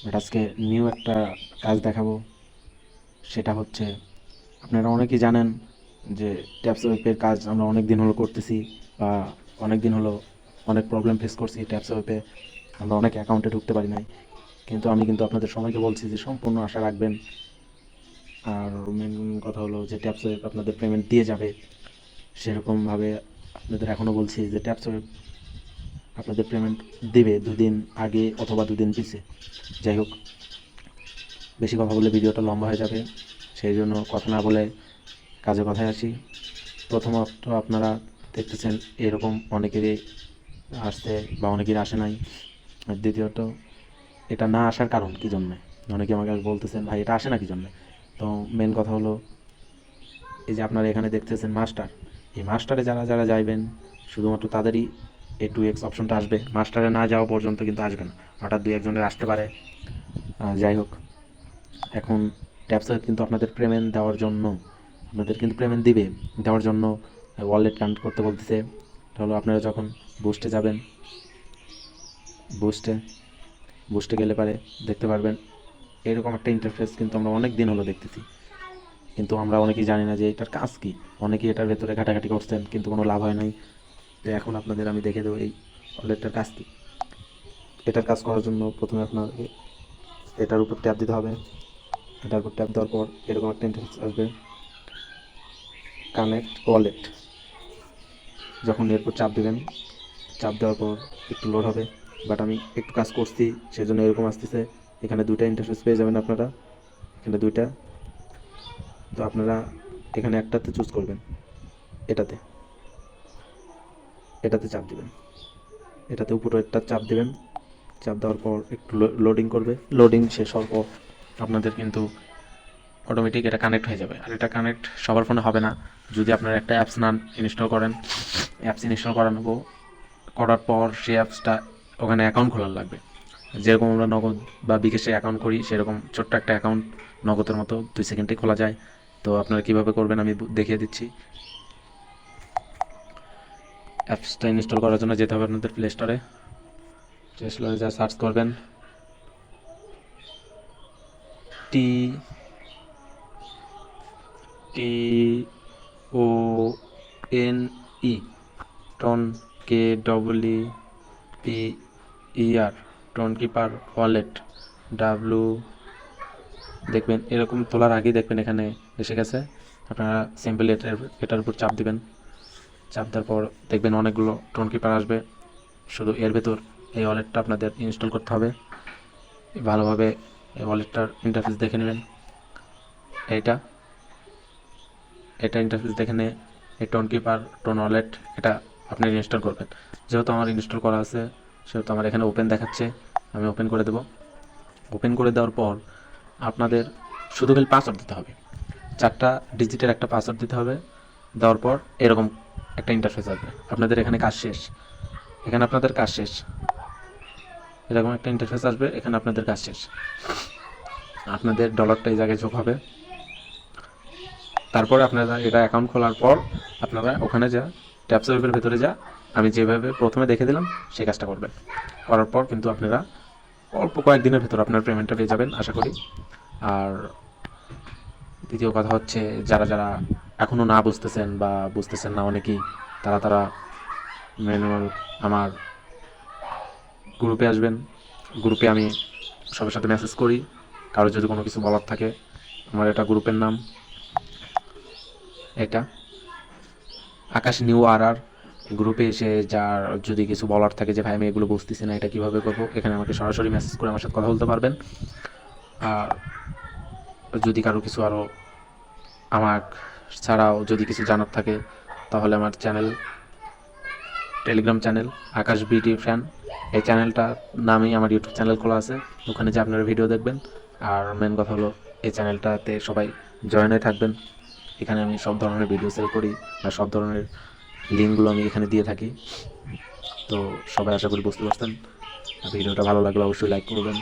But আজকে new একটা কাজ দেখাবো। সেটা হচ্ছে, আপনারা অনেকেই জানেন যে ট্যাপস ওয়েবের কাজ আমরা অনেক দিন হলো করতেছি, বা অনেক দিন হলো অনেক প্রবলেম ফেস করছি। ট্যাপস ওয়েবে আমরা অনেক অ্যাকাউন্টে ঢুকতে পারি নাই, কিন্তু আমি আপনাদের সবাইকে বলছি যে সম্পূর্ণ আশা রাখবেন। আর মেন কথা হলো যে ট্যাপস ওয়েব আপনাদের পেমেন্ট দিয়ে যাবে, সেরকমভাবে আপনাদের এখনও বলছি যে ট্যাপস ওয়েব আপনাদের পেমেন্ট দিবে 2 দিন আগে অথবা 2 দিন পিছে। যাই হোক, বেশি কথা বলে ভিডিওটা লম্বা হয়ে যাবে, সেই জন্য কথা না বলে কাজে কথায় আসি। প্রথমত আপনারা দেখতেছেন এরকম অনেকেরই আসছে বা অনেকেরই আসে নাই। আর দ্বিতীয়ত, এটা না আসার কারণ কী জন্যে, অনেকে আমাকে বলতেছেন ভাই এটা আসে না কী জন্যে। তো মেন কথা হলো, এই যে আপনারা এখানে দেখতেছেন মাস্টার, এই মাস্টারে যারা যারা যাইবেন শুধুমাত্র তাদেরই A2X অপশনটা আসবে। মাস্টারে না যাওয়া পর্যন্ত কিন্তু আসবে না, হঠাৎ 2-1 জনের আসতে পারে। যাই হোক, এখন ট্যাপস ওয়েব কিন্তু আপনাদের পেমেন্ট দেওয়ার জন্য, আপনাদের কিন্তু পেমেন্ট দিবে দেওয়ার জন্য ওয়ালেট কানেক্ট করতে বলতেছে। তাহলে আপনারা যখন বুস্টে যাবেন, বুস্টে বুস্টে গেলে পারে দেখতে পারবেন এরকম একটা ইন্টারফেস কিন্তু আমরা অনেক দিন হলো দেখতেছি, কিন্তু আমরা অনেকেই জানি না যে এটার কাজ কী। অনেকেই এটার ভেতরে ঘাটাঘাটি করছেন কিন্তু কোনো লাভ হয় নাই। তো এখন আপনাদের আমি দেখে দেবো এই ওয়ালেটটার কাজ কী। এটার কাজ করার জন্য প্রথমে আপনাকে এটার উপর ট্যাপ দিতে হবে। এটার উপর ট্যাপ দেওয়ার পর এরকম একটা ইন্টারফেস আসবে, কানেক্ট ওয়ালেট। যখন এরপর চাপ দেবেন, চাপ দেওয়ার পর একটু লোড হবে, বাট আমি একটু কাজ করছি সেজন্য এরকম আসতেছে। এখানে 2টা ইন্টারফেস পেয়ে যাবেন আপনারা, এখানে 2টা। তো আপনারা এখানে একটাতে চুজ করবেন, এটাতে এটাতে চাপ দিবেন, এটাতে উপরে একটা চাপ দিবেন। চাপ দেওয়ার পর একটু লোডিং করবে, লোডিং শেষ হওয়ার পর আপনাদের কিন্তু অটোমেটিক এটা কানেক্ট হয়ে যাবে। আর এটা কানেক্ট সবার ফোনে হবে না, যদি আপনারা একটা অ্যাপস না ইনস্টল করেন। অ্যাপস ইনস্টল করানো করার পর সেই অ্যাপসটা ওখানে অ্যাকাউন্ট খোলার লাগবে। যেরকম আমরা নগদ বা বিকাশে অ্যাকাউন্ট করি, সেরকম ছোট্ট একটা অ্যাকাউন্ট নগদের মতো 2 সেকেন্ডে খোলা যায়। তো আপনারা কীভাবে করবেন আমি দেখিয়ে দিচ্ছি। অ্যাপসটা ইনস্টল করার জন্য যেতে হবে আপনাদের প্লে স্টোরে। প্লে স্টোরে যা সার্চ করবেন T T O N E ton KEEPER Tonkeeper wallet W. দেখবেন এরকম তোলার আগেই দেখবেন এখানে এসে গেছে। আপনারা সিম্পল এটার উপর চাপ দিবেন। চাপ দেওয়ার পর দেখবেন অনেকগুলো টোন কিপার আসবে। শুধু এর ভেতর এই ওয়ালেটটা আপনাদের ইনস্টল করতে হবে। ভালোভাবে এই ওয়ালেটটার ইন্টারফেস দেখে নেবেন। এটা ইন্টারফেস দেখে নিয়ে এই টোন কিপার টোন ওয়ালেট এটা আপনি ইনস্টল করবেন। যেহেতু আমার ইনস্টল করা আছে সেহেতু আমার এখানে ওপেন দেখাচ্ছে, আমি ওপেন করে দেব। ওপেন করে দেওয়ার পর আপনাদের শুধু খালি পাসওয়ার্ড দিতে হবে, 4টা ডিজিটের একটা পাসওয়ার্ড দিতে হবে। দেওয়ার পর এরকম একটা ইন্টারফেস আসবে, আপনাদের এখানে কাজ শেষ। এখানে আপনাদের কাজ শেষ, এরকম একটা ইন্টারফেস আসবে, এখানে আপনাদের কাজ শেষ। আপনাদের ডলারটা এই জায়গায় যোগ হবে। তারপরে আপনারা এটা অ্যাকাউন্ট খোলার পর আপনারা ওখানে যা ট্যাপস ওয়েবের ভেতরে যা আমি যেভাবে প্রথমে দেখে দিলাম সেই কাজটা করবেন। করার পর কিন্তু আপনারা অল্প কয়েকদিনের ভেতর আপনার পেমেন্টটা পেয়ে যাবেন আশা করি। আর দ্বিতীয় কথা হচ্ছে, যারা যারা এখনও না বুঝতেছেন বা বুঝতেছেন না অনেকেই, তারা ম্যানুয়াল আমার গ্রুপে আসবেন। গ্রুপে আমি সবার সাথে মেসেজ করি, কারো যদি কোনো কিছু বলার থাকে। আমার এটা গ্রুপের নাম, এটা আকাশ নিউ আর গ্রুপে এসে যার যদি কিছু বলার থাকে যে ভাই আমি এগুলো বুঝতেছি না এটা কীভাবে করবো, এখানে আমাকে সরাসরি মেসেজ করে আমার সাথে কথা বলতে পারবেন। আর যদি কারো কিছু আরও আমার ছাড়াও যদি কিছু জানার থাকে তাহলে আমার চ্যানেল, টেলিগ্রাম চ্যানেল আকাশ বিটি ফ্যান, এই চ্যানেলটার নামেই আমার ইউটিউব চ্যানেল খোলা আছে, ওখানে যে আপনারা ভিডিও দেখবেন। আর মেন কথা হলো এই চ্যানেলটাতে সবাই জয়েন হয়ে থাকবেন। এখানে আমি সব ধরনের ভিডিও সেল করি আর সব ধরনের লিঙ্কগুলো আমি এখানে দিয়ে থাকি। তো সবাই আশা করি বুঝতে পারছেন। ভিডিওটা ভালো লাগলে অবশ্যই লাইক করবেন।